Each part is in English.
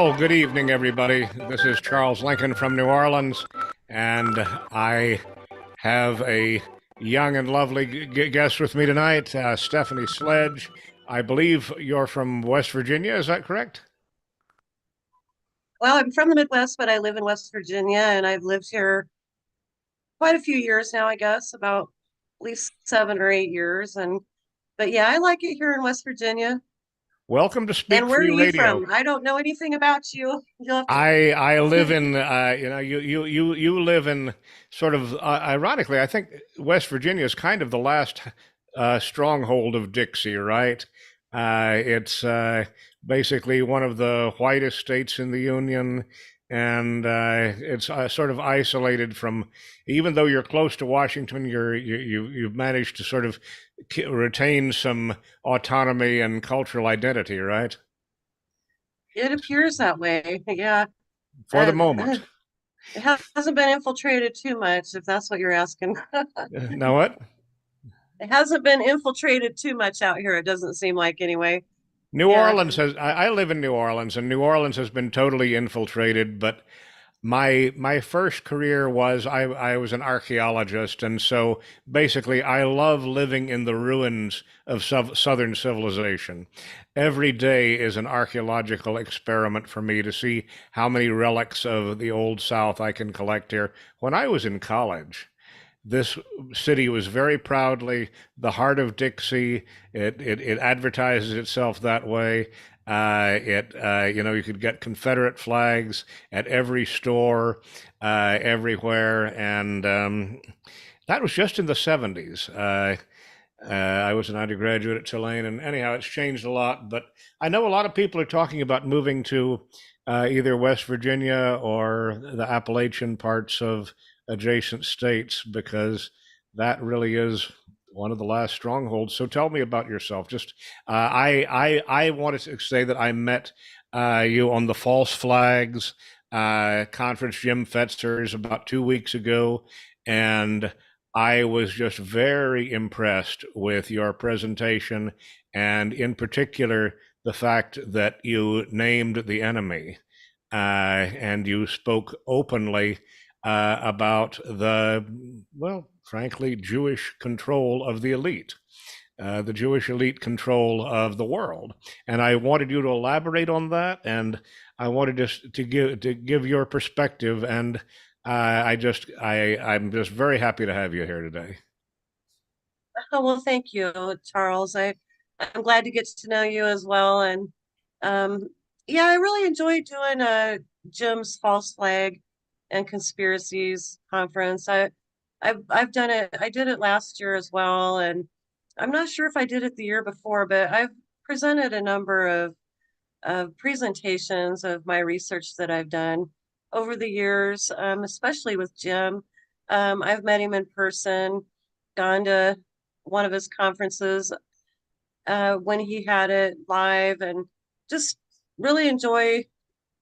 Well, good evening, everybody. This is Charles Lincoln from New Orleans, and I have a young and lovely guest with me tonight, Stephanie Sledge. I believe you're from West Virginia, is that correct? Well, I'm from the Midwest, but I live in West Virginia and I've lived here quite a few years now, I guess, about at least 7 or 8 years. But yeah, I like it here in West Virginia. Welcome to And Speak where are Free you Radio. from? I don't know anything about you. You'll have to. I live in you live in sort of ironically, I think West Virginia is kind of the last stronghold of Dixie, right? It's basically one of the whitest states in the Union, and it's sort of isolated from. Even though you're close to Washington, you've managed to sort of retain some autonomy and cultural identity, right? It appears that way. Yeah. For the Uh, moment. it hasn't been infiltrated too much, if that's what you're asking. Now what? It hasn't been infiltrated too much out here, it doesn't seem like anyway. New Yeah. Orleans has. I live in New Orleans, and New Orleans has been totally infiltrated. But my first career was I was an archaeologist, and so basically I love living in the ruins of Southern civilization. Every day is an archaeological experiment for me to see how many relics of the old South I can collect here. When I was in college, this city was very proudly the heart of Dixie. It advertises itself that way. You could get Confederate flags at every store, everywhere, and that was just in the '70s. I was an undergraduate at Tulane, and anyhow, it's changed a lot. But I know a lot of people are talking about moving to either West Virginia or the Appalachian parts of adjacent states because that really is one of the last strongholds. So tell me about yourself. Just I wanted to say that I met you on the False Flags conference, Jim Fetzer's, about 2 weeks ago, and I was just very impressed with your presentation, and in particular the fact that you named the enemy and you spoke openly about the, well, frankly, Jewish control of the elite, the Jewish elite control of the world. And I wanted you to elaborate on that, and I wanted to give your perspective. And I'm just very happy to have you here today. Oh, well, thank you, Charles. I'm glad to get to know you as well. And um, yeah, I really enjoyed doing Jim's False Flag and Conspiracies conference. I've done it. I did it last year as well, and I'm not sure if I did it the year before, but I've presented a number of presentations of my research that I've done over the years, especially with Jim. I've met him in person, gone to one of his conferences when he had it live, and just really enjoy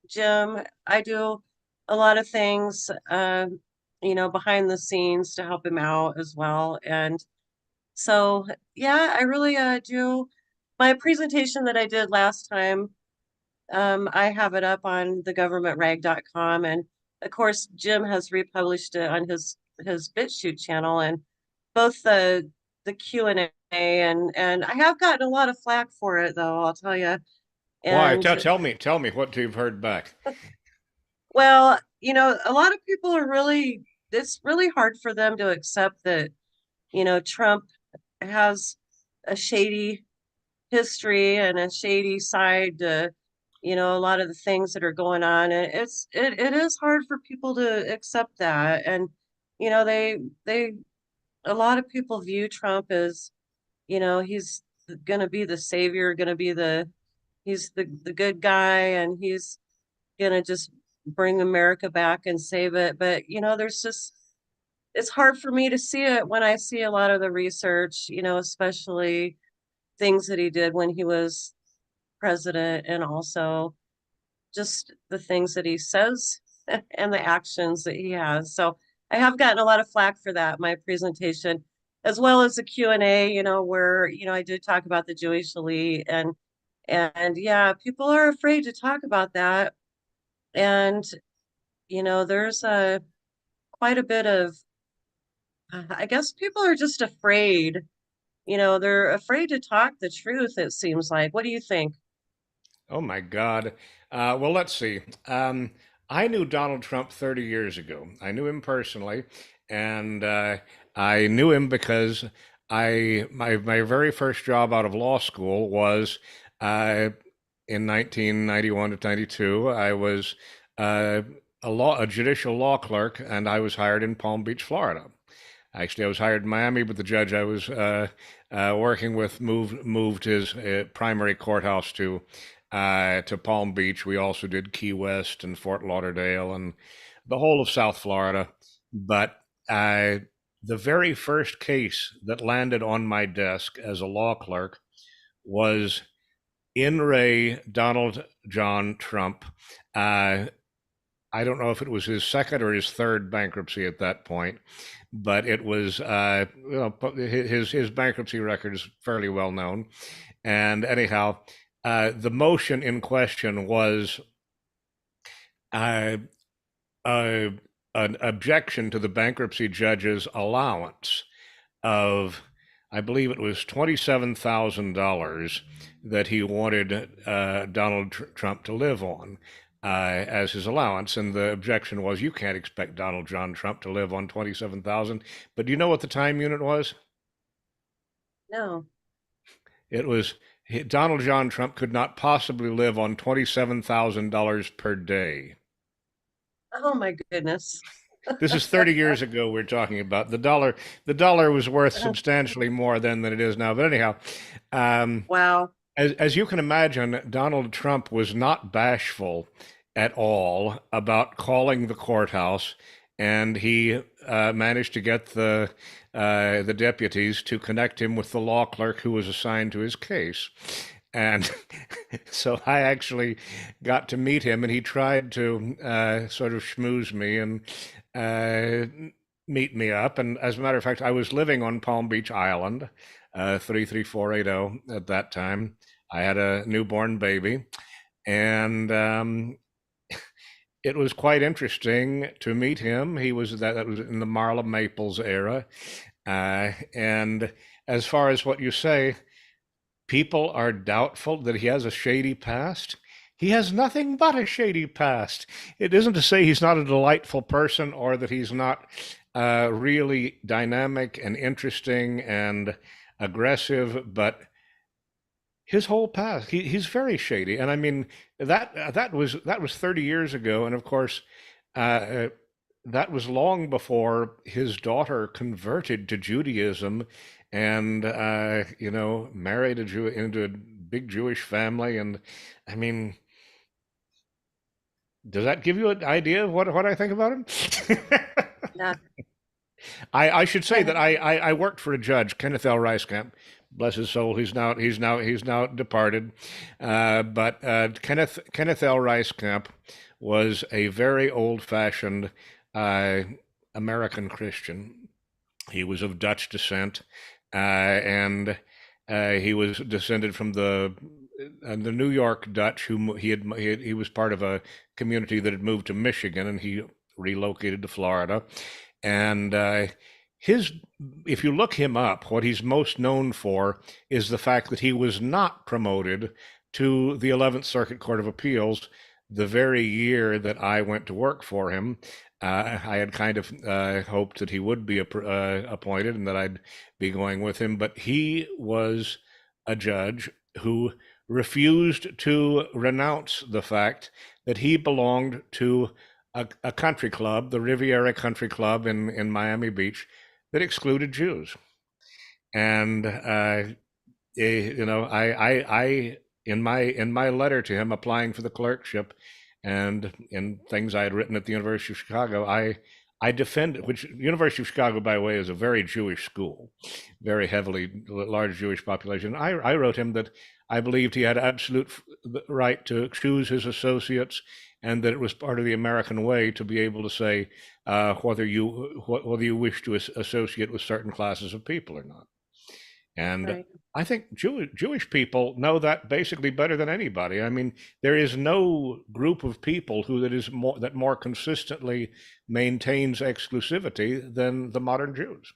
Jim. I do a lot of things, behind the scenes to help him out as well. And so, yeah, I really do. My presentation that I did last time, I have it up on thegovernmentrag.com. And of course, Jim has republished it on his BitChute channel, and both the Q&A and I have gotten a lot of flack for it though, I'll tell you. Why? And Tell me what you've heard back. well, a lot of people are really, it's really hard for them to accept that, Trump has a shady history and a shady side to, a lot of the things that are going on. And it is hard for people to accept that. And, they a lot of people view Trump as, he's gonna be the savior, gonna be he's the good guy, and he's gonna just bring America back and save it. But, there's just, it's hard for me to see it when I see a lot of the research, especially things that he did when he was president, and also just the things that he says and the actions that he has. So I have gotten a lot of flack for that, my presentation, as well as the Q&A, where, I did talk about the Jewish elite, and yeah, people are afraid to talk about that. And, there's quite a bit of, I guess people are just afraid. They're afraid to talk the truth, it seems like. What do you think? Oh my God. Well, let's see. I knew Donald Trump 30 years ago. I knew him personally, and I knew him because my very first job out of law school was uh, in 1991 to 92. I was uh, a judicial law clerk, and I was hired in Palm Beach, Florida. Actually, I was hired in Miami, but the judge I was working with moved his primary courthouse to Palm Beach. We also did Key West and Fort Lauderdale and the whole of South Florida. But uh, the very first case that landed on my desk as a law clerk was in re Donald John Trump. Uh, I don't know if it was his second or his third bankruptcy at that point, but it was his bankruptcy record is fairly well known. And anyhow, the motion in question was uh, uh, an objection to the bankruptcy judge's allowance of, I believe it was $27,000 that he wanted Donald Trump to live on as his allowance. And the objection was, you can't expect Donald John Trump to live on 27,000. But do you know what the time unit was? No. It was Donald John Trump could not possibly live on $27,000 per day. Oh my goodness. This is 30 years ago we're talking about. The dollar was worth substantially more then than it is now. But anyhow, um, Wow. as you can imagine, Donald Trump was not bashful at all about calling the courthouse, and he managed to get the deputies to connect him with the law clerk who was assigned to his case. And so I actually got to meet him, and he tried to sort of schmooze me and uh, meet me up. And as a matter of fact, I was living on Palm Beach Island, 33480 at that time. I had a newborn baby, and it was quite interesting to meet him. That was in the Marla Maples era, and as far as what you say, people are doubtful that he has a shady past. He has nothing but a shady past. It isn't to say he's not a delightful person or that he's not really dynamic and interesting and aggressive, but his whole past, he's very shady. And I mean that was 30 years ago, and of course, uh, that was long before his daughter converted to Judaism and married into a big Jewish family. And I mean, does that give you an idea of what I think about him? Yeah. I should say that I worked for a judge, Kenneth L. Ricecamp, bless his soul. He's now departed. But Kenneth L. Ricecamp was a very old-fashioned uh, American Christian. He was of Dutch descent, and he was descended from the New York Dutch, who he was part of a community that had moved to Michigan, and he relocated to Florida. And his, if you look him up, what he's most known for is the fact that he was not promoted to the 11th Circuit Court of Appeals the very year that I went to work for him. I had kind of hoped that he would be appointed and that I'd be going with him, but he was a judge who refused to renounce the fact that he belonged to a country club, the Riviera Country Club in Miami Beach, that excluded Jews. And I in my letter to him applying for the clerkship, and in things I had written at the University of Chicago, I defended, which University of Chicago, by the way, is a very Jewish school, very heavily large Jewish population. I wrote him that I believed he had absolute right to choose his associates, and that it was part of the American way to be able to say whether you wish to associate with certain classes of people or not. And right. I think Jewish people know that basically better than anybody. I mean, there is no group of people that more consistently maintains exclusivity than the modern Jews.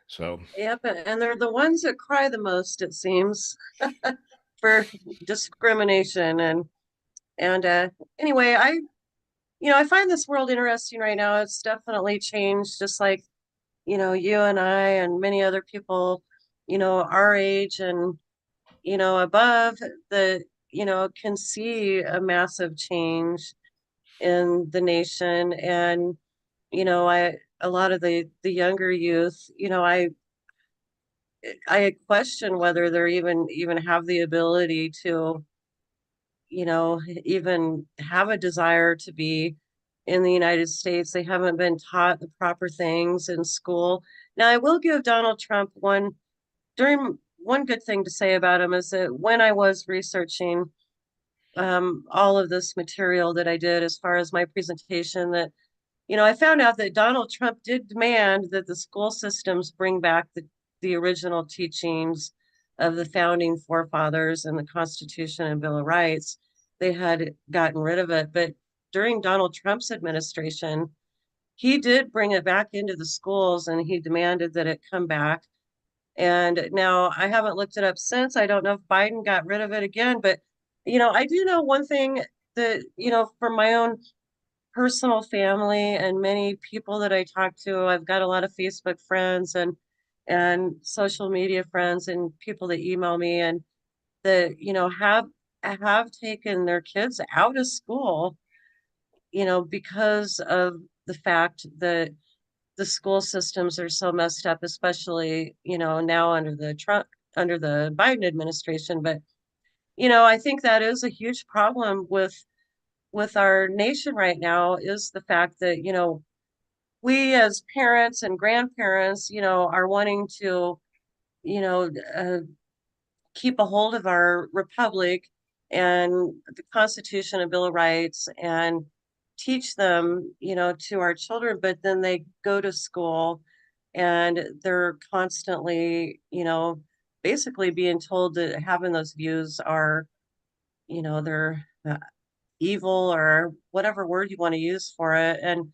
So, Yep, and they're the ones that cry the most, it seems, for discrimination. And anyway, I find this world interesting right now. It's definitely changed, just like, you and I and many other people, our age and, above the, can see a massive change in the nation. And, a lot of the younger youth, I question whether they're even have the ability to, even have a desire to be in the United States. They haven't been taught the proper things in school. Now, I will give Donald Trump one good thing to say about him is that when I was researching all of this material that I did as far as my presentation, that I found out that Donald Trump did demand that the school systems bring back the original teachings of the founding forefathers and the Constitution and Bill of Rights. They had gotten rid of it. But during Donald Trump's administration, he did bring it back into the schools and he demanded that it come back. And now I haven't looked it up since. I don't know if Biden got rid of it again, but I do know one thing that, from my own personal family and many people that I talk to. I've got a lot of Facebook friends and social media friends and people that email me and that have taken their kids out of school, because of the fact that the school systems are so messed up, especially, now under the Biden administration. But I think that is a huge problem with our nation right now is the fact that, we as parents and grandparents, are wanting to, you know, uh, keep a hold of our republic and the Constitution and Bill of Rights and teach them, to our children, but then they go to school and they're constantly, basically being told that having those views are, they're evil or whatever word you want to use for it. And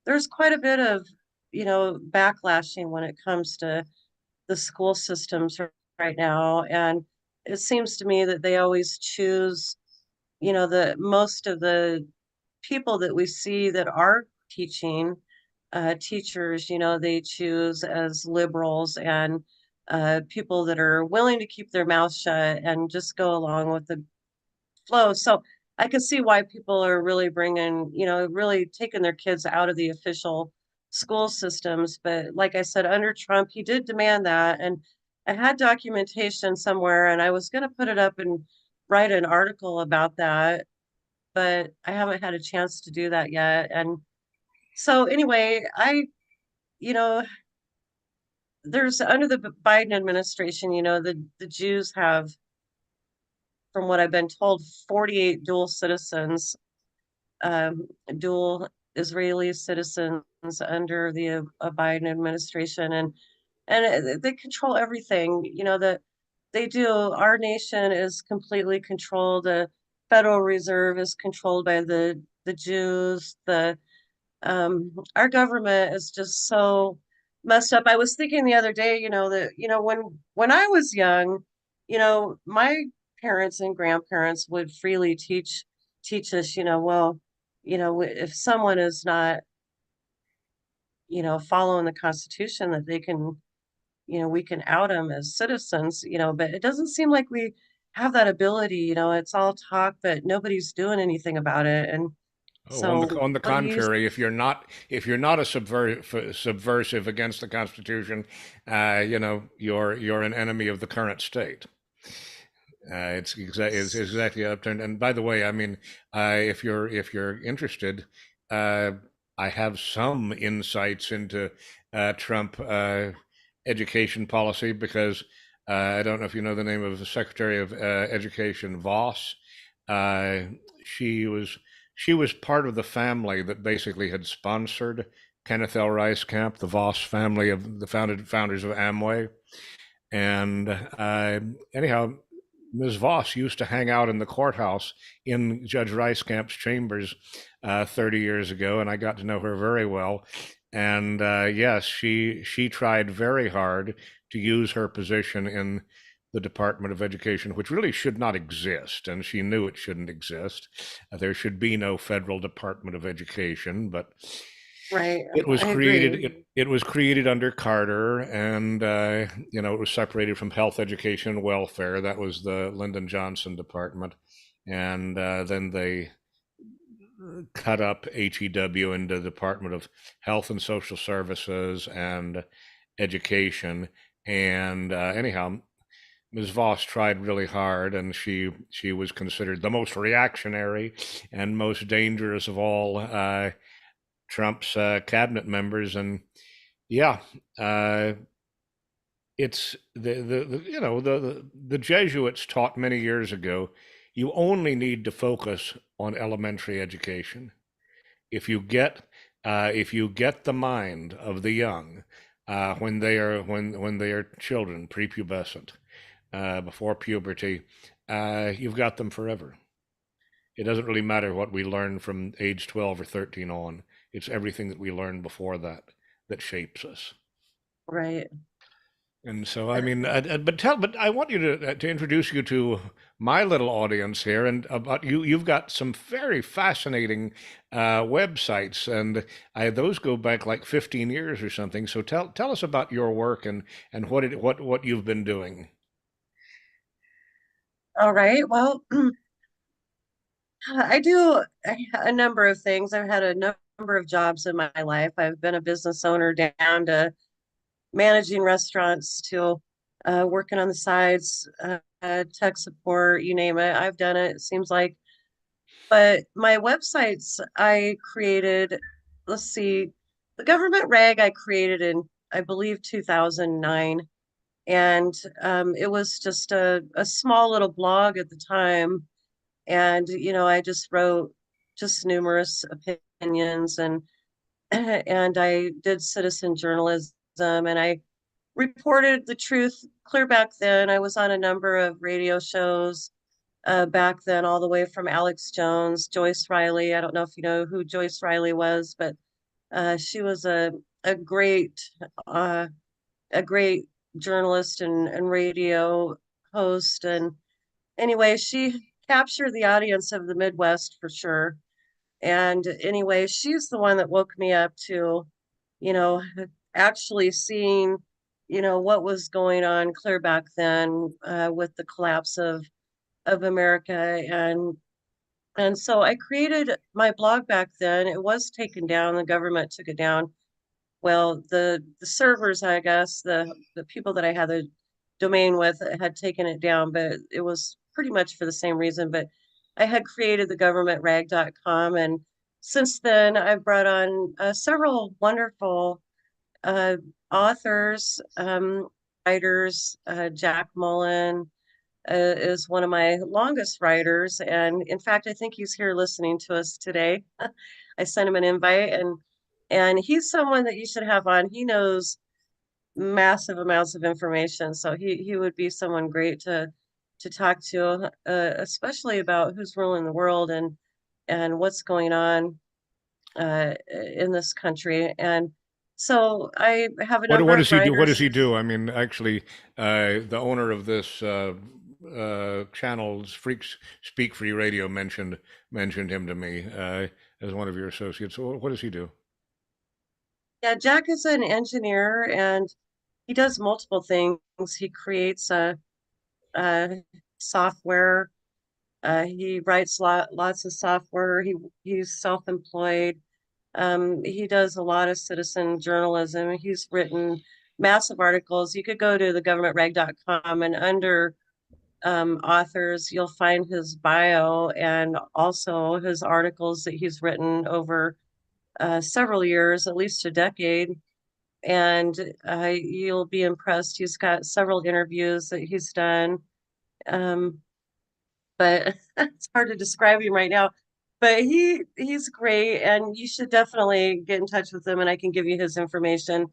there's quite a bit of, backlashing when it comes to the school systems right now. And it seems to me that they always choose, the most of the people that we see that are teaching, teachers, they choose as liberals and people that are willing to keep their mouth shut and just go along with the flow. So I can see why people are really bringing, really taking their kids out of the official school systems. But like I said, under Trump, he did demand that. And I had documentation somewhere and I was going to put it up and write an article about that, but I haven't had a chance to do that yet. And so anyway, you know, there's under the Biden administration, the Jews have, from what I've been told, 48 dual citizens, um, dual Israeli citizens under the Biden administration, and they control everything. That they do. Our nation is completely controlled. The Federal Reserve is controlled by the Jews. Our government is just so messed up. I was thinking the other day, that when I was young, my parents and grandparents would freely teach us, well, if someone is not, following the Constitution, that they can, we can out them as citizens, but it doesn't seem like we have that ability. It's all talk, but nobody's doing anything about it. And oh, so, on the what do you? contrary, if you're not a subversive against the Constitution, you're an enemy of the current state. It's exactly upturned. And by the way, I mean, if you're interested, uh, I have some insights into Trump education policy because I don't know if you know the name of the Secretary of Education, Voss. Uh, she was she was part of the family that basically had sponsored Kenneth L. Rice Camp, the Voss family of the founders of Amway. And anyhow, Ms. Voss used to hang out in the courthouse in Judge Rice Camp's chambers 30 years ago, and I got to know her very well. And yes, she tried very hard to use her position in the Department of Education, which really should not exist, and she knew it shouldn't exist. There should be no federal Department of Education, but Right. it was I created. agree. It was created under Carter, and it was separated from Health, Education, and Welfare. That was the Lyndon Johnson department, and then they cut up HEW into the Department of Health and Social Services and Education. And anyhow, Ms. Voss tried really hard, and she was considered the most reactionary and most dangerous of all Trump's cabinet members. And yeah, uh, it's the Jesuits taught many years ago. You only need to focus on elementary education. If you get the mind of the young when they are children, prepubescent, before puberty, you've got them forever. It doesn't really matter what we learn from age 12 or 13 on. It's everything that we learn before that that shapes us. Right. And so, I mean, but I want you to introduce you to my little audience here, and about you. You've got some very fascinating websites, and those go back like 15 years or something. So tell us about your work and what you've been doing. All right. Well, I do a number of things. I've had a number of jobs in my life. I've been a business owner down to managing restaurants to working on the sides, tech support, you name it. I've done it, it seems like. But my websites I created, let's see, the government rag I created in, I believe, 2009. And it was just a small little blog at the time. And, I just wrote just numerous opinions and and I did citizen journalism and I reported the truth clear back then. I was on a number of radio shows back then, all the way from Alex Jones, Joyce Riley. I don't know if you know who Joyce Riley was, but she was a great uh, a great journalist and radio host. And anyway, she captured the audience of the Midwest for sure. And anyway, she's the one that woke me up to, you know, actually seeing, what was going on clear back then with the collapse of America. And so I created my blog back then. It was taken down. The government took it down. Well, the servers, I guess, the people that I had the domain with had taken it down, but it was pretty much for the same reason. But I had created the governmentrag.com, and since then I've brought on several wonderful uh, authors, writers. Jack Mullen is one of my longest writers, and in fact, I think he's here listening to us today. I sent him an invite, and he's someone that you should have on. He knows massive amounts of information, so he would be someone great to talk to, especially about who's ruling the world and what's going on in this country. And so I have a What number does of he do? What does writers. he do? I mean, actually, the owner of this channel's Freaks Speak Free Radio mentioned him to me as one of your associates. So what does he do? Yeah, Jack is an engineer and he does multiple things. He creates a software. He writes lots of software. He's self-employed. He does a lot of citizen journalism. He's written massive articles. You could go to thegovernmentrag.com and under authors, you'll find his bio and also his articles that he's written over several years, at least a decade. And you'll be impressed. He's got several interviews that he's done. Um, but it's hard to describe him right now. but he's great, and you should definitely get in touch with him, and I can give you his information.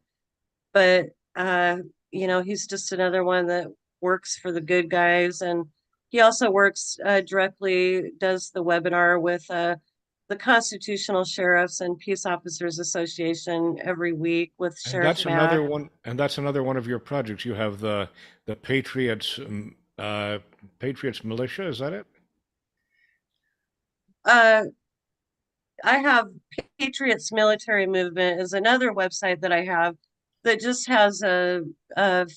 But uh, he's just another one that works for the good guys, and he also works directly, does the webinar with the Constitutional Sheriffs and Peace Officers Association every week with And Sheriff that's Matt. another one. And that's another one of your projects. You have the Patriots Patriots Militia. Is that it? Uh, I have Patriots Military Movement is another website that I have that just has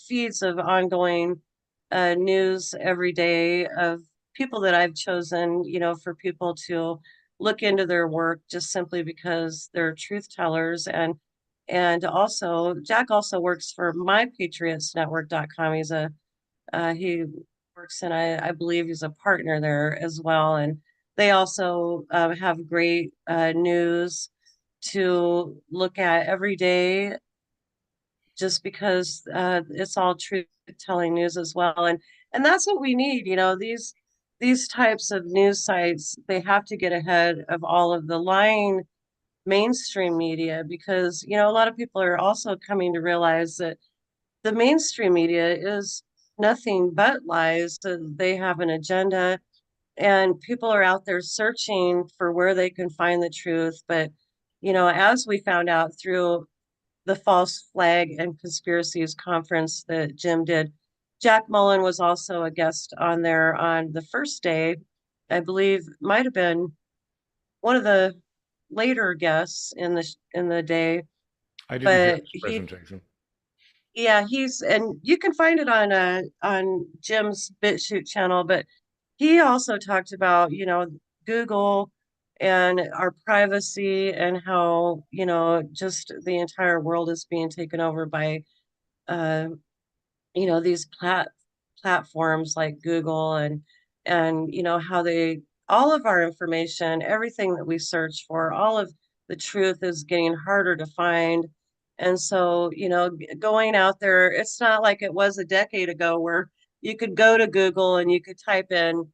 feeds of ongoing news every day of people that I've chosen, for people to look into their work just simply because they're truth tellers. And also Jack also works for mypatriotsnetwork.com. He works, and I believe he's a partner there as well. And they also have great news to look at every day, just because it's all truth telling news as well. And that's what we need. These types of news sites, they have to get ahead of all of the lying mainstream media, because a lot of people are also coming to realize that the mainstream media is nothing but lies. So they have an agenda, and people are out there searching for where they can find the truth. But, as we found out through the false flag and conspiracies conference that Jim did, Jack Mullen was also a guest on there on the first day. I believe might have been one of the later guests in the day, I didn't hear but his presentation. yeah, and you can find it on Jim's BitChute channel, but he also talked about, Google and our privacy, and how, just the entire world is being taken over by uh, these platforms like Google, and how they all of our information, everything that we search for, all of the truth is getting harder to find. And so, going out there, it's not like it was a decade ago where you could go to Google and you could type in,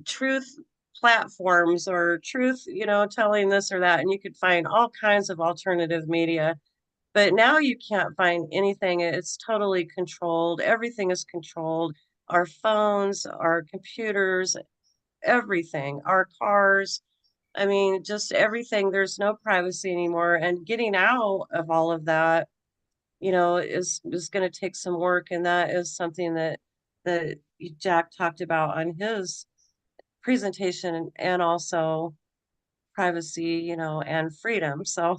truth platforms or truth, telling this or that, and you could find all kinds of alternative media. But now you can't find anything. It's totally controlled. Everything is controlled. Our phones, our computers, everything, our cars. I mean, just everything. There's no privacy anymore. And getting out of all of that, is going to take some work. And that is something that Jack talked about on his presentation, and also privacy, and freedom. So,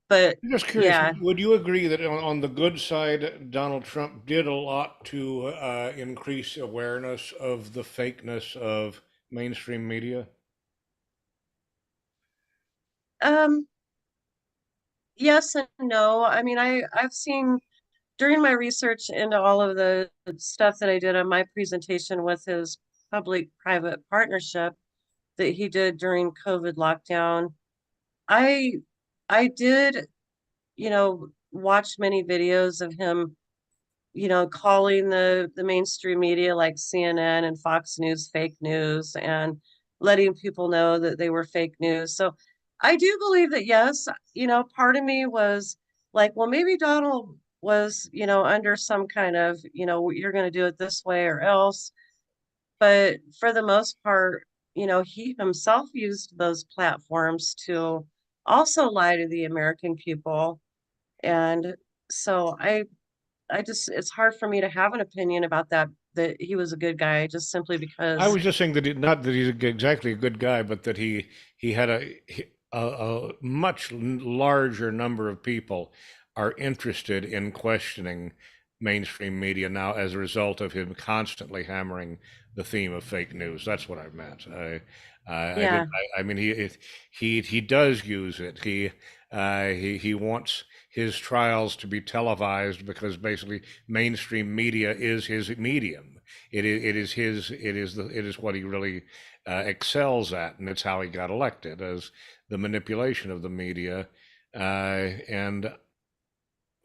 but I'm just curious, yeah. would you agree that on the good side, Donald Trump did a lot to increase awareness of the fakeness of mainstream media? Um, yes and no. I mean, I've seen during my research into all of the stuff that I did on my presentation with his public-private partnership that he did during COVID lockdown. I I did, watch many videos of him, calling the mainstream media like CNN and Fox News fake news, and letting people know that they were fake news. So I do believe that, yes, part of me was like, well, maybe Donald was, under some kind of, you're going to do it this way or else. But for the most part, he himself used those platforms to also lie to the American people. And so I just, it's hard for me to have an opinion about that he was a good guy, just simply I because, was just saying that not that he's exactly a good guy, but that he had a much larger number of people are interested in questioning mainstream media now as a result of him constantly hammering the theme of fake news. That's what I meant. I did. yeah, I mean, he does use it. He wants his trials to be televised because basically mainstream media is his medium. It is what he really excels at, and it's how he got elected, as the manipulation of the media. And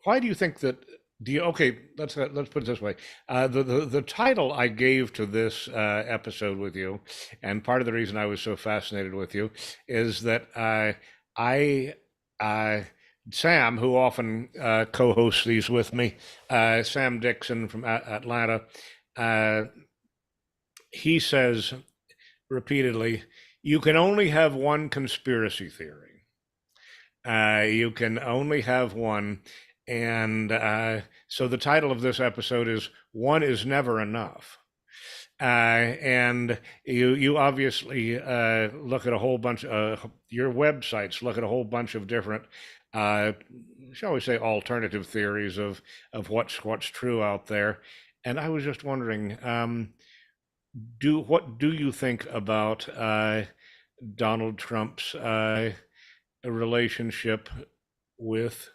why do you think that Do you, okay, let's put it this way. The title I gave to this episode with you, and part of the reason I was so fascinated with you, is that I uh, Sam, who often co-hosts these with me, Sam Dickson from Atlanta, uh, he says repeatedly, you can only have one conspiracy theory. You can only have one. And so the title of this episode is One is Never Enough. And you obviously look at a whole bunch your websites look at a whole bunch of different uh, shall we say alternative theories of what's true out there. And I was just wondering, do what do you think about Donald Trump's relationship with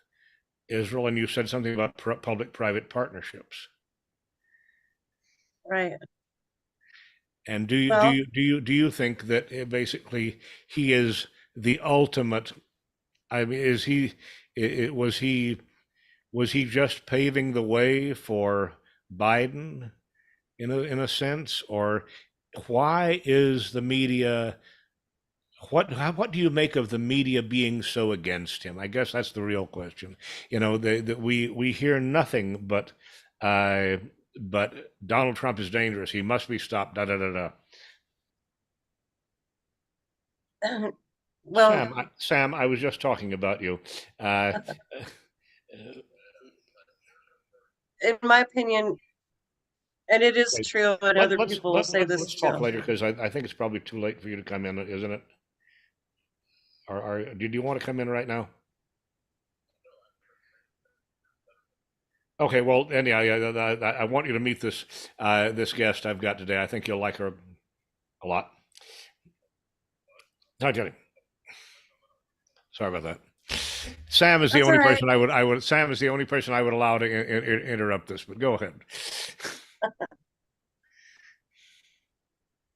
Israel? And you said something about public-private partnerships. Right. And Well, do you think that basically he is the ultimate? I mean, is he? Was he just paving the way for Biden in a sense, or why is the media? What do you make of the media being so against him? I guess that's the real question. You know, that we hear nothing uh, but Donald Trump is dangerous. He must be stopped. Da da da da. well, Sam, I was just talking about you. Uh, in my opinion, and it is okay. true, and other people will say this Let's talk too. later because I think it's probably too late for you to come in, isn't it? Or did you want to come in right now? Okay, well, anyhow, I want you to meet this guest I've got today. I think you'll like her a lot. Hi, Jenny. Sorry about that. Sam is the That's all only right. person Sam is the only person I would allow to interrupt this. But go ahead.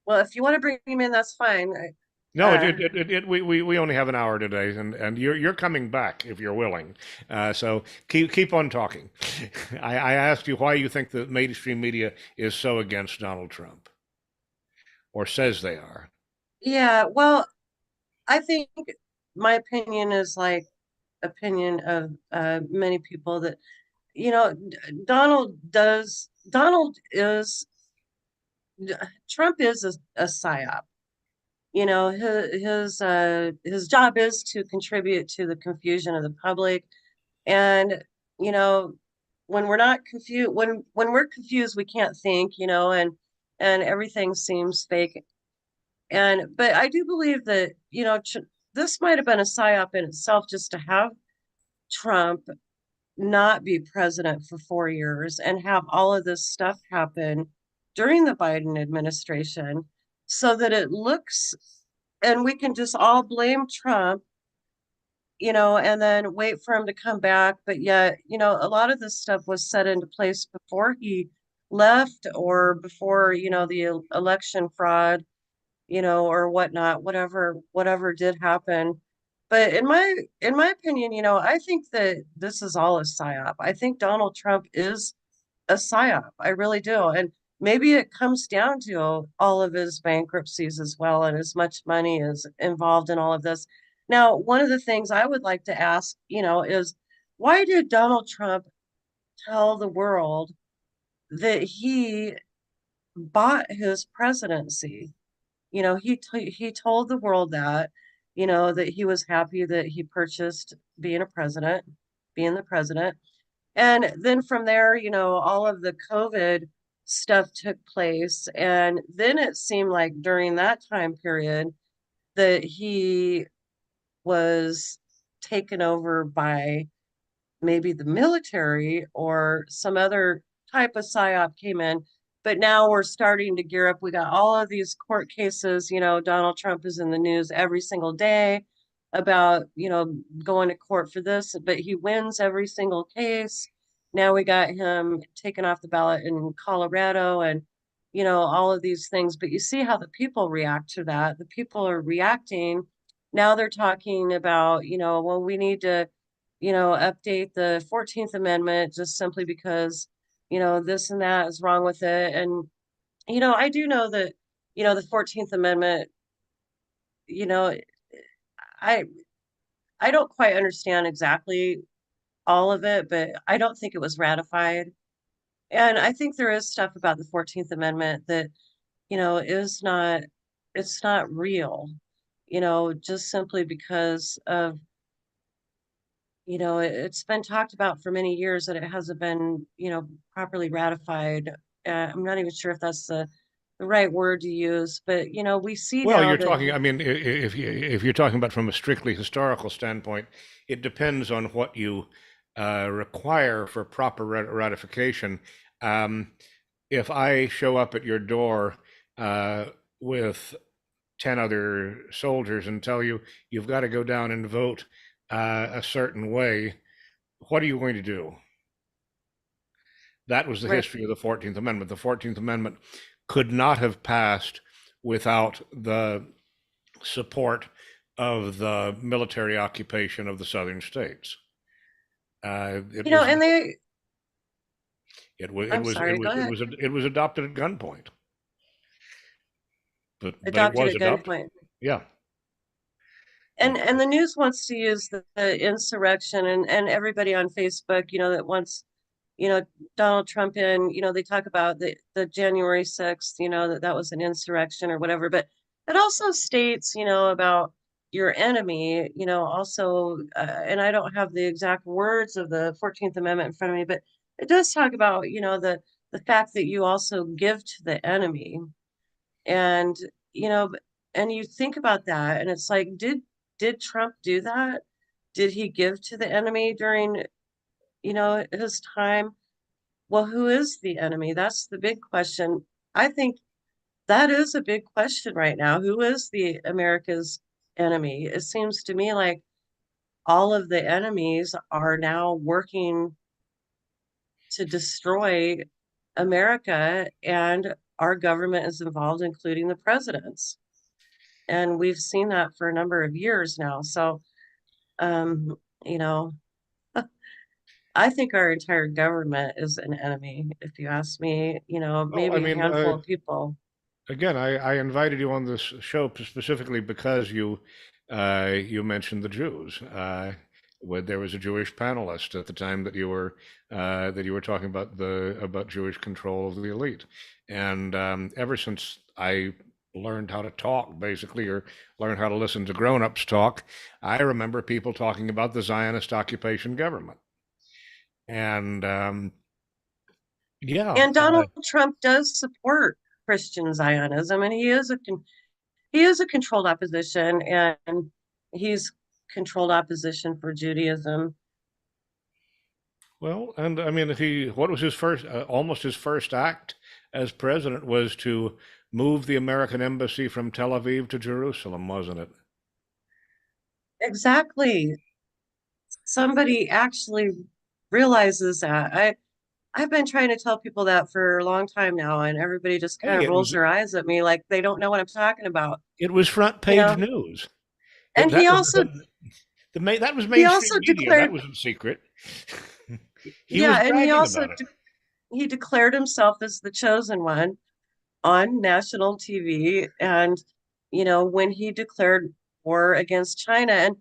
Well, if you want to bring him in, that's fine. No, Uh, we only have an hour today, and you're coming back if you're willing. So keep on talking. I asked you why you think the mainstream media is so against Donald Trump, or says they are. yeah, well, I think my opinion is like opinion of many people that Donald is Trump is a psyop. His job is to contribute to the confusion of the public. And you know when we're not confused, when we're confused, we can't think, and everything seems fake. And but I do believe that this might have been a psyop in itself, just to have Trump not be president for 4 years and have all of this stuff happen during the Biden administration, so that it looks, and we can just all blame Trump, and then wait for him to come back. But yet, a lot of this stuff was set into place before he left, or before, the election fraud, or whatnot, whatever did happen. But in my opinion, I think that this is all a psyop. I think Donald Trump is a psyop. I really do. And maybe it comes down to all of his bankruptcies as well, and as much money is involved in all of this. Now, one of the things I would like to ask, is why did Donald Trump tell the world that he bought his presidency? He told the world that, that he was happy that he purchased being the president. And then from there, all of the COVID stuff took place. And then it seemed like during that time period that he was taken over by maybe the military, or some other type of psyop came in. But now we're starting to gear up. We got all of these court cases. Donald Trump is in the news every single day about, going to court for this, but he wins every single case. Now we got him taken off the ballot in Colorado, and, all of these things. But you see how the people react to that. The people are reacting. Now they're talking about, well, we need to update the 14th Amendment just simply because, this and that is wrong with it. And, I do know that, the 14th Amendment, you know, I I don't quite understand exactly all of it, but I don't think it was ratified. And I think there is stuff about the 14th Amendment that, is not it's not real, just simply because of, it's been talked about for many years that it hasn't been, properly ratified. I'm not even sure if that's the right word to use, but, we see Well, now you're that, talking, I mean, if you're talking about from a strictly historical standpoint, it depends on what you require for proper ratification. Um, if I show up at your door uh, with 10 other soldiers and tell you you've got to go down and vote a certain way, what are you going to do? That was the right, history of the 14th Amendment. The 14th Amendment could not have passed without the support of the military occupation of the southern states. It was and it was it I'm was it sorry, was go it ahead, was it was adopted at gunpoint, but it adopted was at adopted. gunpoint. Yeah. And the news wants to use the insurrection and everybody on Facebook, that wants, you know, Donald Trump in, they talk about the January 6th, that was an insurrection or whatever, but it also states, about your enemy, also, and I don't have the exact words of the 14th Amendment in front of me, but it does talk about, the fact that you also give to the enemy. And, you know, and you think about that and it's like, did Trump do that? Did he give to the enemy during, his time? Well, who is the enemy? That's the big question. I think that is a big question right now. Who is the America's enemy? It seems to me like all of the enemies are now working to destroy America, and our government is involved, including the president's. And we've seen that for a number of years now. So, um, you know, I think our entire government is an enemy, if you ask me, Well, I maybe a mean, handful of people. again, I invited you on this show specifically because you mentioned the Jews. When there was a Jewish panelist at the time that you were talking about the about Jewish control of the elite, and ever since I learned how to talk, basically, or learned how to listen to grown-ups talk, I remember people talking about the Zionist occupation government, and yeah, And Donald Trump does support Christian Zionism, and he is a controlled opposition, and he's controlled opposition for Judaism. well, and I mean, what was his first, almost his first act as president was to move the American embassy from Tel Aviv to Jerusalem, wasn't it? Exactly. Somebody actually realizes that. I've been trying to tell people that for a long time now, and everybody just kind Hey, of rolls their eyes at me like they don't know what I'm talking about, it was front you page know. news. It And that was that was he mainstream also media. That declared, wasn't secret. He was yeah, and bragging about it. he declared himself as the chosen one on national TV, and when he declared war against China, and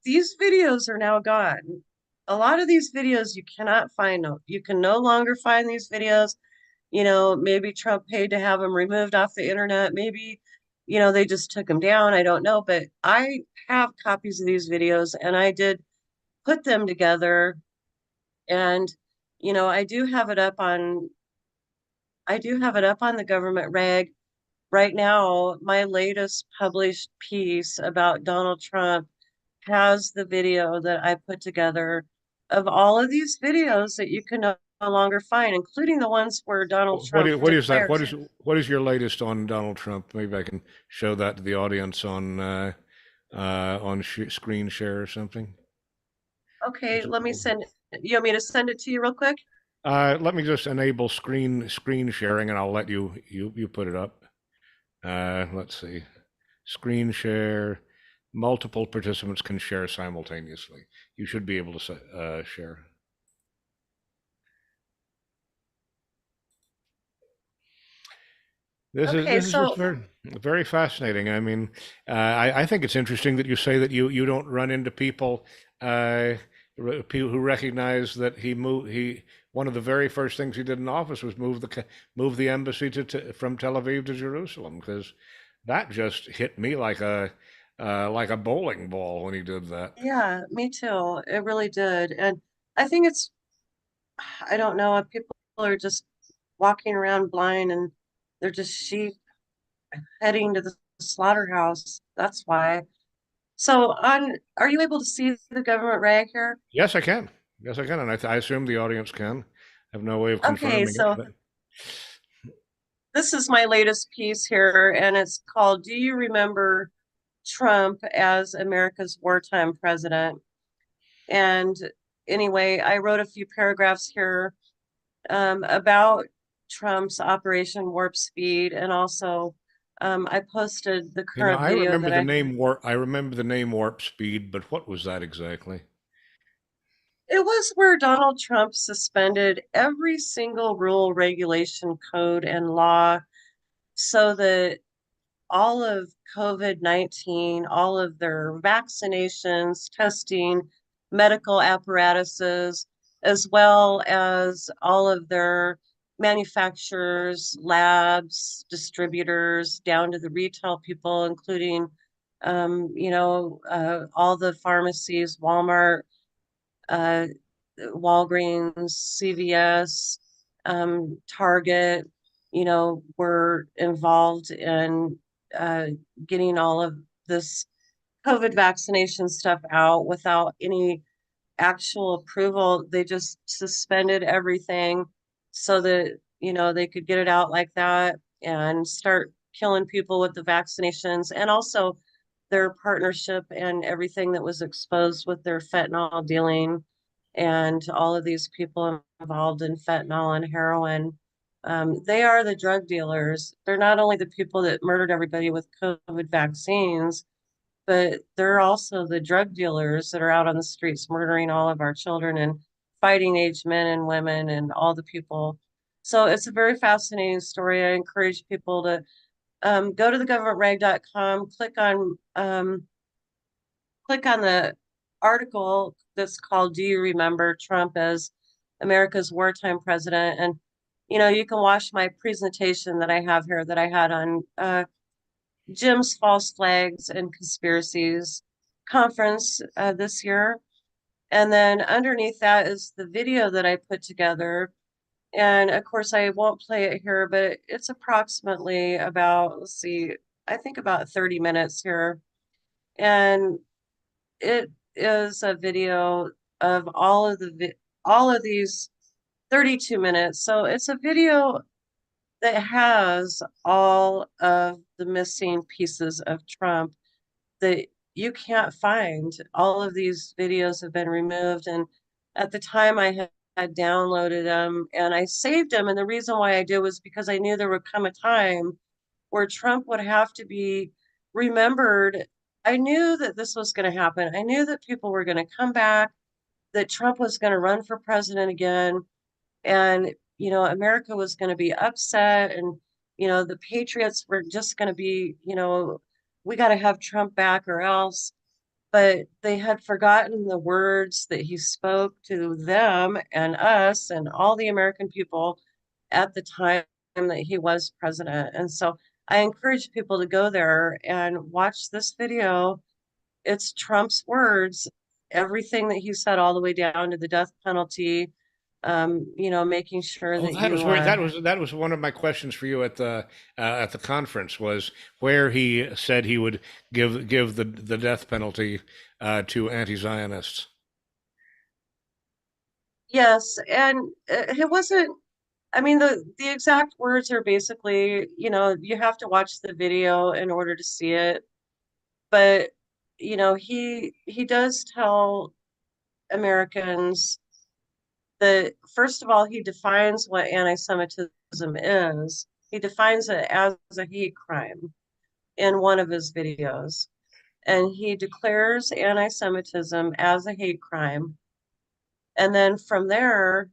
these videos are now gone. A lot of these videos you cannot find. You can no longer find these videos. Maybe Trump paid to have them removed off the internet. Maybe, they just took them down. I don't know, but I have copies of these videos and I did put them together, and I do have it up on the government rag right now. My latest published piece about Donald Trump has the video that I put together of all of these videos that you can no longer find, including the ones where Donald Trump What is that? declares. What is your latest on Donald Trump? Maybe I can show that to the audience on screen share or something. Okay, It's let me called. send you want me to send it to you real quick? Let me just enable screen sharing, and I'll let you put it up. Let's see, screen share. multiple participants can share simultaneously. You should be able to share. Okay, This is just so very fascinating. I mean, I think it's interesting that you say that you don't run into people people who recognize that he one of the very first things he did in office was move the embassy from Tel Aviv to Jerusalem, because that just hit me like a bowling ball when he did that. yeah, me too. It really did. And I think it's, I don't know, if people are just walking around blind and they're just sheep heading to the slaughterhouse. That's why. So are you able to see the government rag here? Yes, I can. Yes, I can, and I assume the audience can. I have no way of Okay, confirming it, so but this is my latest piece here, and it's called "Do You Remember Trump as America's Wartime President?" And anyway, I wrote a few paragraphs here about Trump's Operation Warp Speed, and also I posted the you know, current video that I have. I remember the name Warp Speed, but what was that exactly? It was where Donald Trump suspended every single rule, regulation, code, and law so that all of COVID-19, all of their vaccinations, testing, medical apparatuses, as well as all of their manufacturers, labs, distributors, down to the retail people, including, all the pharmacies, Walmart, uh, Walgreens, CVS, Target, were involved in uh, getting all of this COVID vaccination stuff out without any actual approval. They just suspended everything so that, they could get it out like that and start killing people with the vaccinations, and also their partnership and everything that was exposed with their fentanyl dealing and all of these people involved in fentanyl and heroin. They are the drug dealers. They're not only the people that murdered everybody with COVID vaccines, but they're also the drug dealers that are out on the streets murdering all of our children and fighting age men and women and all the people. So it's a very fascinating story. I encourage people to go to thegovernmentrag.com, click on the article that's called "Do You Remember Trump as America's Wartime President?" And you can watch my presentation that I have here that I had on Jim's False Flags and Conspiracies conference this year. And then underneath that is the video that I put together. And of course, I won't play it here, but it's approximately about, let's see, I think about 30 minutes here. And it is a video of all of these 32 minutes. So it's a video that has all of the missing pieces of Trump that you can't find. All of these videos have been removed. And at the time, had downloaded them and I saved them. And the reason why I did was because I knew there would come a time where Trump would have to be remembered. I knew that this was going to happen. I knew that people were going to come back, that Trump was going to run for president again. And, America was going to be upset. And, the patriots were just going to be, we got to have Trump back or else. But they had forgotten the words that he spoke to them and us and all the American people at the time that he was president. And so I encourage people to go there and watch this video. It's Trump's words, everything that he said, all the way down to the death penalty. Making sure Oh, that you that was one of my questions for you at the conference, was where he said he would give the death penalty to anti-Zionists. yes, and it wasn't. I mean, the exact words are basically, you have to watch the video in order to see it. But he does tell Americans that, first of all, he defines what anti-Semitism is. He defines it as a hate crime in one of his videos. and he declares anti-Semitism as a hate crime. And then from there,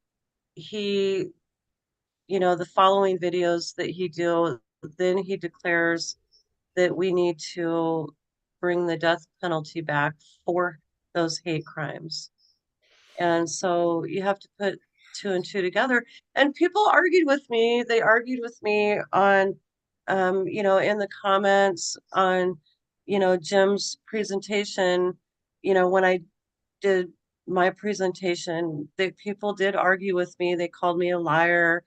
he, the following videos that he do, then he declares that we need to bring the death penalty back for those hate crimes. And so you have to put two and two together. And people argued with me. They argued with me on, in the comments on, Jim's presentation, when I did my presentation, that people did argue with me. They called me a liar,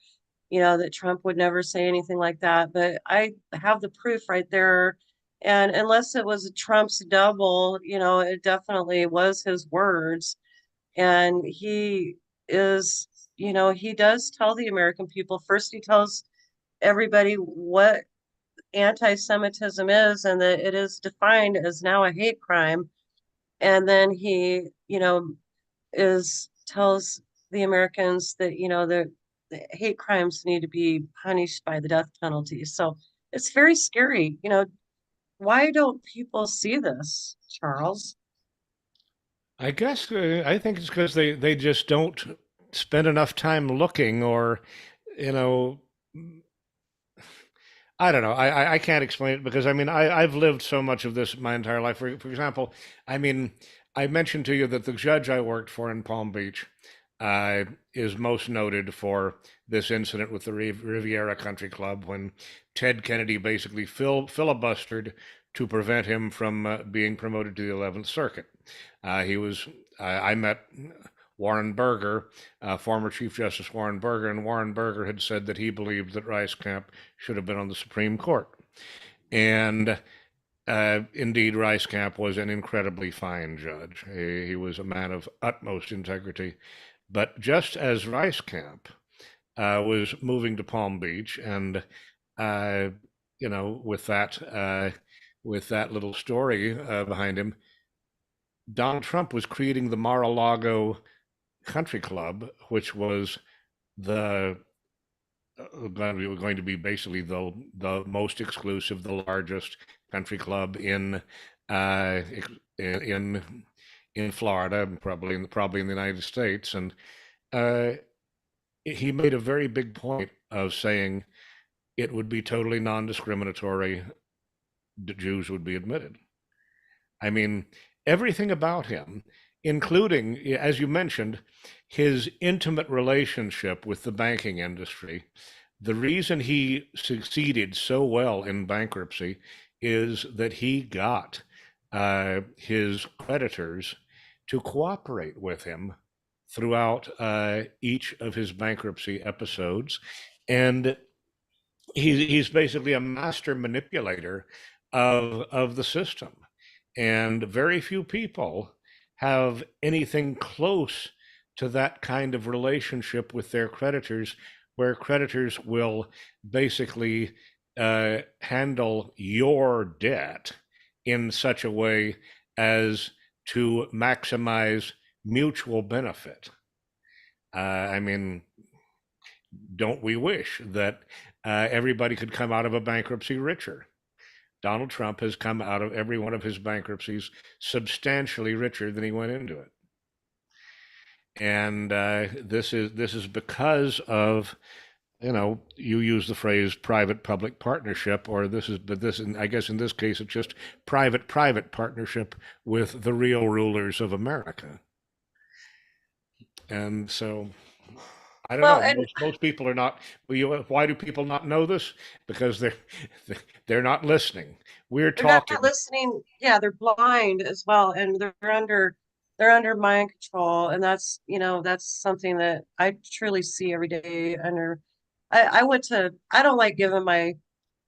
that Trump would never say anything like that. But I have the proof right there. And unless it was Trump's double, it definitely was his words. And he is, he does tell the American people first, he tells everybody what anti-Semitism is and that it is defined as now a hate crime. And then he, is tells the Americans that, the hate crimes need to be punished by the death penalty. So it's very scary. Why don't people see this, Charles? I guess I think it's because they just don't spend enough time looking, or you know, I don't know. I can't explain it because I mean I've lived so much of this my entire life. For example, I mean I mentioned to you that the judge I worked for in Palm Beach uh, is most noted for this incident with the Riviera Country Club when Ted Kennedy basically filibustered to prevent him from being promoted to the 11th Circuit. He was I met Warren Burger, former Chief Justice Warren Burger, and Warren Burger had said that he believed that Rice Camp should have been on the Supreme Court. And indeed, Rice Camp was an incredibly fine judge. He was a man of utmost integrity. But just as Rice Camp was moving to Palm Beach, and uh, with that little story behind him, Donald Trump was creating the Mar-a-Lago Country Club, which was the going to be basically the most exclusive, the largest country club uh, in in Florida, probably in the United States, and uh, he made a very big point of saying it would be totally non-discriminatory. Jews would be admitted. I mean, everything about him, including, as you mentioned, his intimate relationship with the banking industry. The reason he succeeded so well in bankruptcy is that he got his creditors to cooperate with him throughout each of his bankruptcy episodes. And he's basically a master manipulator of the system, and very few people have anything close to that kind of relationship with their creditors, where creditors will basically handle your debt in such a way as to maximize mutual benefit. I mean, don't we wish that everybody could come out of a bankruptcy richer? Donald Trump has come out of every one of his bankruptcies substantially richer than he went into it, and this is because of, you use the phrase private public partnership, or this is but this I guess in this case it's just private partnership with the real rulers of America. And so I don't Well, know. and Most people are not. Why do people not know this? Because they're not listening. We're they're not talking. listening. Yeah, they're blind as well, and they're under mind control, and that's something that I truly see every day. I don't like giving my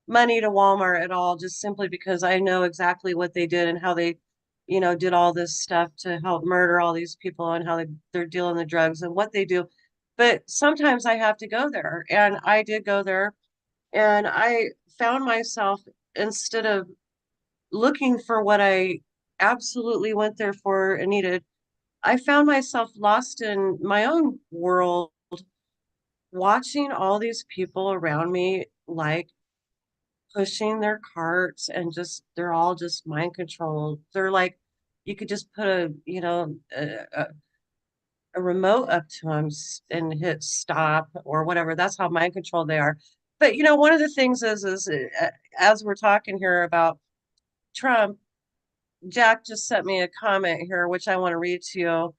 money to Walmart at all, just simply because I know exactly what they did and how they, did all this stuff to help murder all these people and how they're dealing the drugs and what they do. But sometimes I have to go there, and I did go there, and I found myself, instead of looking for what I absolutely went there for and needed, I found myself lost in my own world, watching all these people around me like pushing their carts and just they're all just mind controlled. They're like you could just put a remote up to them and hit stop or whatever. That's how mind controlled they are. But one of the things is as we're talking here about Trump, Jack just sent me a comment here, which I want to read to you.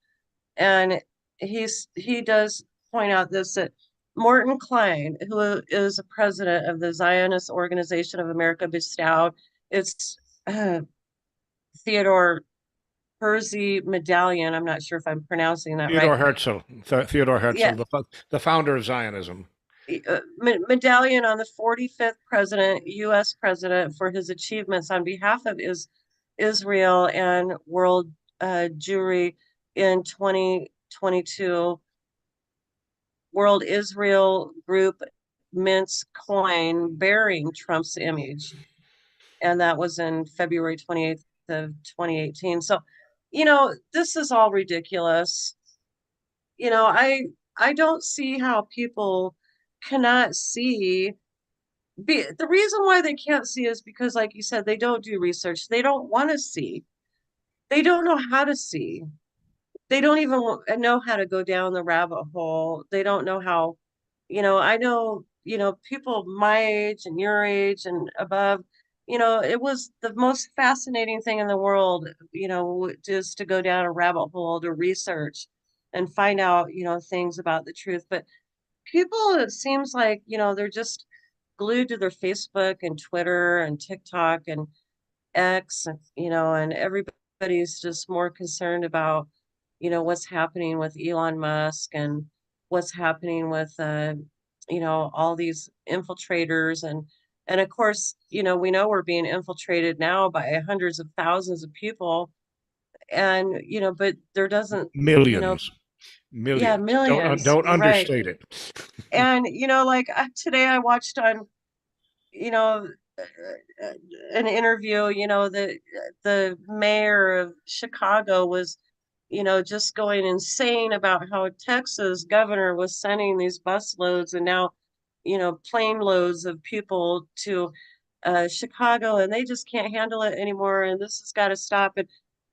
And he does point out this that Morton Klein, who is a president of the Zionist Organization of America, bestowed its Theodore Herzl Medallion. I'm not sure if I'm pronouncing that right. Theodore Herzl, Theodore Herzl, Yeah, the founder of Zionism. medallion on the 45th president, U.S. president, for his achievements on behalf of Israel and world Jewry in 2022. World Israel Group mints coin bearing Trump's image. And that was in February 28th of 2018. So, this is all ridiculous. I don't see how people cannot see. The reason why they can't see is because, like you said, they don't do research. They don't want to see. They don't know how to see. They don't even know how to go down the rabbit hole. They don't know how, I know, people my age and your age and above, it was the most fascinating thing in the world, just to go down a rabbit hole to research and find out, things about the truth. But people, it seems like, they're just glued to their Facebook and Twitter and TikTok and X, and everybody's just more concerned about, what's happening with Elon Musk and what's happening with, all these infiltrators. And of course, we know we're being infiltrated now by hundreds of thousands of people. And, but there doesn't, Millions, yeah, millions. millions, Don't right. understate it. And, like today I watched on you know, an interview, the mayor of Chicago was, just going insane about how Texas governor was sending these bus loads and now, plane loads of people to Chicago, and they just can't handle it anymore, and this has got to stop.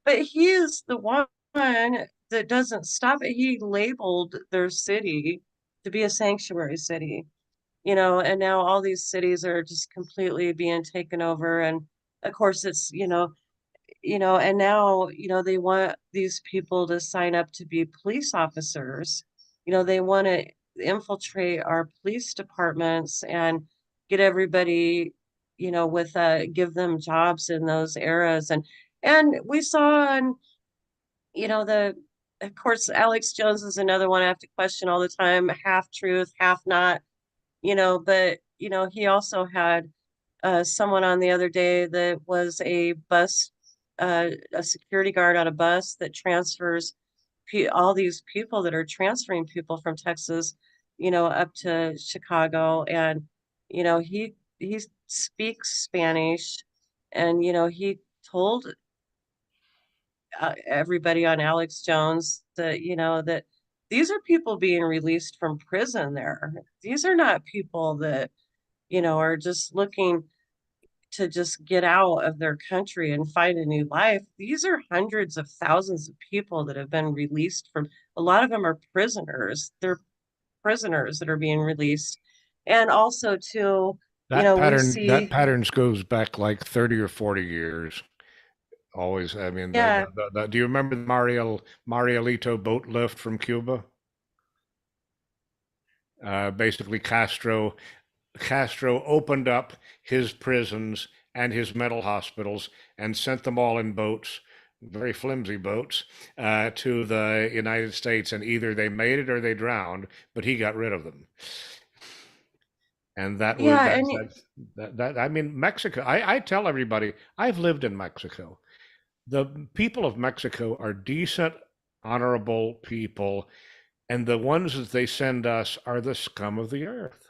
But he is the one that doesn't stop it. He labeled their city to be a sanctuary city, and now all these cities are just completely being taken over. And of course it's, and now, they want these people to sign up to be police officers. They want to infiltrate our police departments and get everybody, with give them jobs in those eras. And we saw on, the of course Alex Jones is another one I have to question all the time, half truth, half not, but he also had someone on the other day that was a security guard on a bus that transfers all these people that are transferring people from Texas, up to Chicago. And, he speaks Spanish. And, he told everybody on Alex Jones that, that these are people being released from prison there. These are not people that, are just looking to just get out of their country and find a new life. These are hundreds of thousands of people that have been released from, a lot of them are prisoners. They're prisoners that are being released. And also too, we That see, patterns goes back like 30 or 40 years. Always, I mean, yeah, do you remember the Marielito boat lift from Cuba? Basically, Castro opened up his prisons and his mental hospitals and sent them all in boats, very flimsy boats, to the United States. And either they made it or they drowned, but he got rid of them. And that was yeah, and I mean, Mexico. I tell everybody I've lived in Mexico. The people of Mexico are decent, honorable people, and the ones that they send us are the scum of the earth.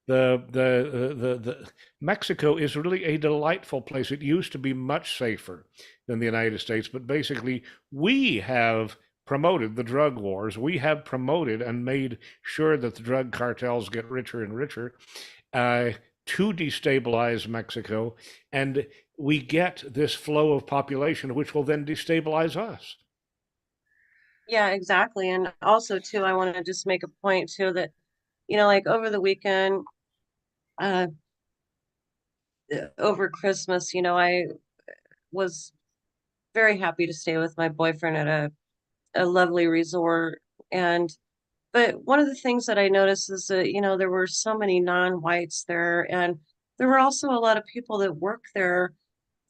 The Mexico is really a delightful place. It used to be much safer than the United States, but basically we have promoted the drug wars. We have promoted and made sure that the drug cartels get richer and richer. Uh, to destabilize Mexico, and we get this flow of population, which will then destabilize us. Yeah, exactly. And also too, I want to just make a point too that, like over the weekend, uh, over Christmas, I was very happy to stay with my boyfriend at a lovely resort. And but one of the things that I noticed is that, there were so many non-whites there, and there were also a lot of people that work there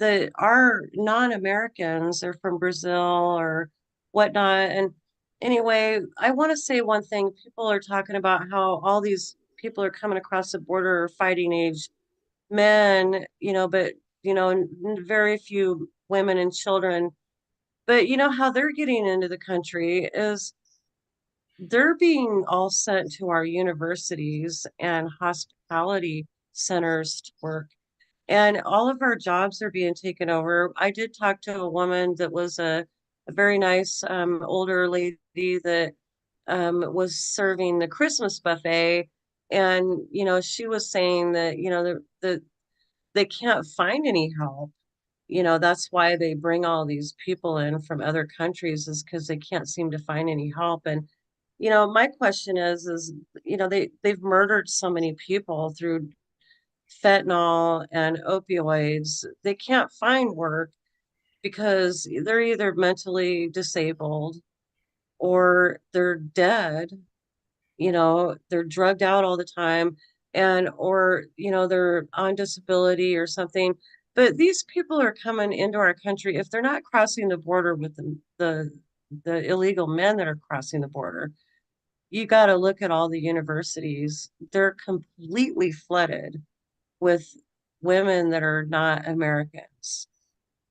that are non-Americans. They're from Brazil or whatnot. And anyway, I want to say one thing. People are talking about how all these people are coming across the border are fighting age men, but, very few women and children. But how they're getting into the country is they're being all sent to our universities and hospitality centers to work. And all of our jobs are being taken over. I did talk to a woman that was a very nice older lady that was serving the Christmas buffet. And, she was saying that, they can't find any help. That's why they bring all these people in from other countries, is because they can't seem to find any help. And, my question is, they've murdered so many people through fentanyl and opioids. They can't find work because they're either mentally disabled or they're dead. They're drugged out all the time, and or they're on disability or something. But these people are coming into our country. If they're not crossing the border with the illegal men that are crossing the border, you got to look at all the universities. They're completely flooded with women that are not Americans.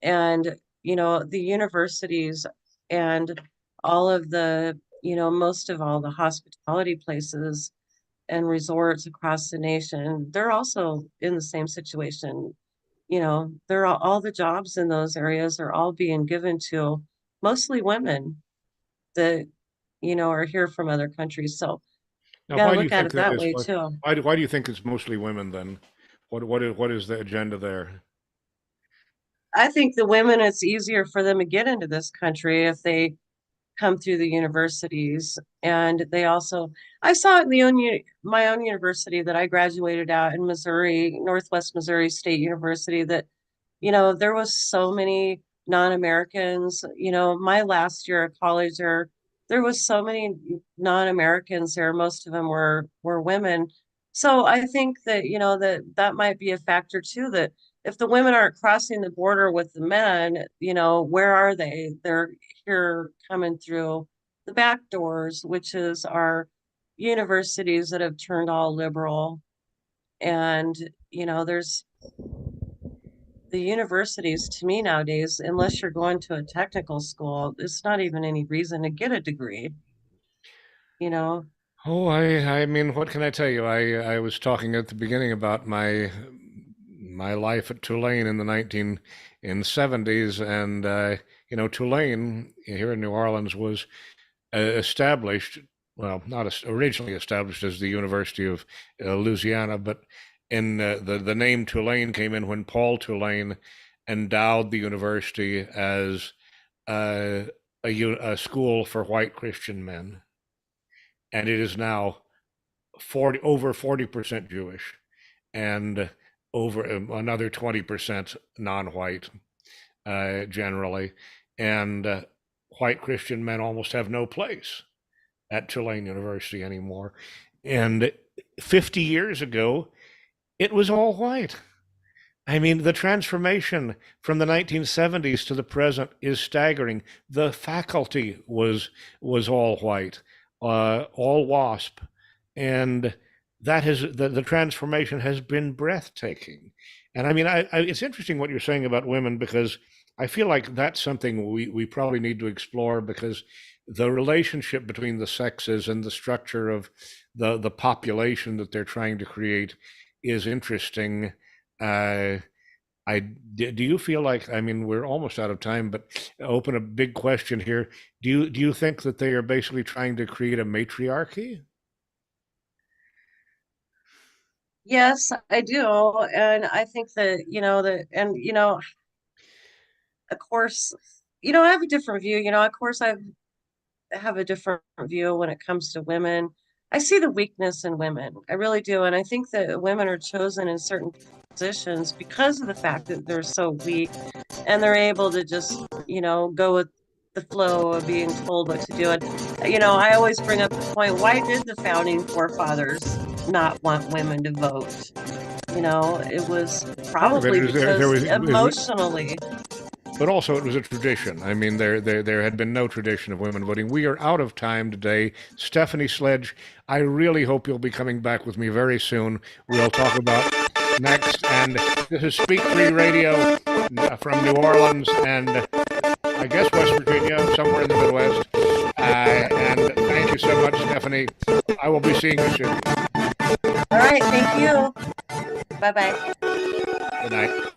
And, the universities and all of the, most of all the hospitality places and resorts across the nation, they're also in the same situation. They're all the jobs in those areas are all being given to mostly women that, are here from other countries. So you Now, got to why do you look at think it that that is? way too. Why do you think it's mostly women then? What is the agenda there? I think the women, it's easier for them to get into this country if they come through the universities. And they also, I saw it in my own university that I graduated at in Missouri, Northwest Missouri State University, that, there was so many non-Americans. My last year of college, there was so many non-Americans there. Most of them were women. So I think that, that might be a factor too, that if the women aren't crossing the border with the men, where are they? They're here coming through the back doors, which is our universities that have turned all liberal. And, there's the universities, to me nowadays, unless you're going to a technical school, it's not even any reason to get a degree, you know? Oh, I mean, what can I tell you? I was talking at the beginning about my life at Tulane in the 1970s, and Tulane here in New Orleans was established, well, not originally established as the University of Louisiana, but in the name Tulane came in when Paul Tulane endowed the university as uh, a school for white Christian men, and it is now 40% Jewish and over another 20% non-white generally, and white Christian men almost have no place at Tulane University anymore. And 50 years ago, it was all white. I mean, the transformation from the 1970s to the present is staggering. The faculty was all white, all WASP, and the transformation has been breathtaking. And I mean, it's interesting what you're saying about women, because I feel like that's something we probably need to explore, because the relationship between the sexes and the structure of the population that they're trying to create is interesting. uh, do you feel like, I mean, we're almost out of time, but open a big question here. Do you think that they are basically trying to create a matriarchy? Yes, I do. And I think that, of course, I have a different view. Of course, I have a different view when it comes to women. I see the weakness in women. I really do. And I think that women are chosen in certain positions because of the fact that they're so weak and they're able to just, go with the flow of being told what to do. And, I always bring up the point, why did the founding forefathers not want women to vote? It was Part of it probably is there because was, emotionally, but also it was a tradition. I mean, there had been no tradition of women voting. We are out of time today. Stephanie Sledge, I really hope you'll be coming back with me very soon. We'll talk about next. And this is Speak Free Radio from New Orleans and I guess West Virginia, somewhere in the Midwest. And thank you so much, Stephanie. I will be seeing you soon. all right, thank you. Bye bye. Good night.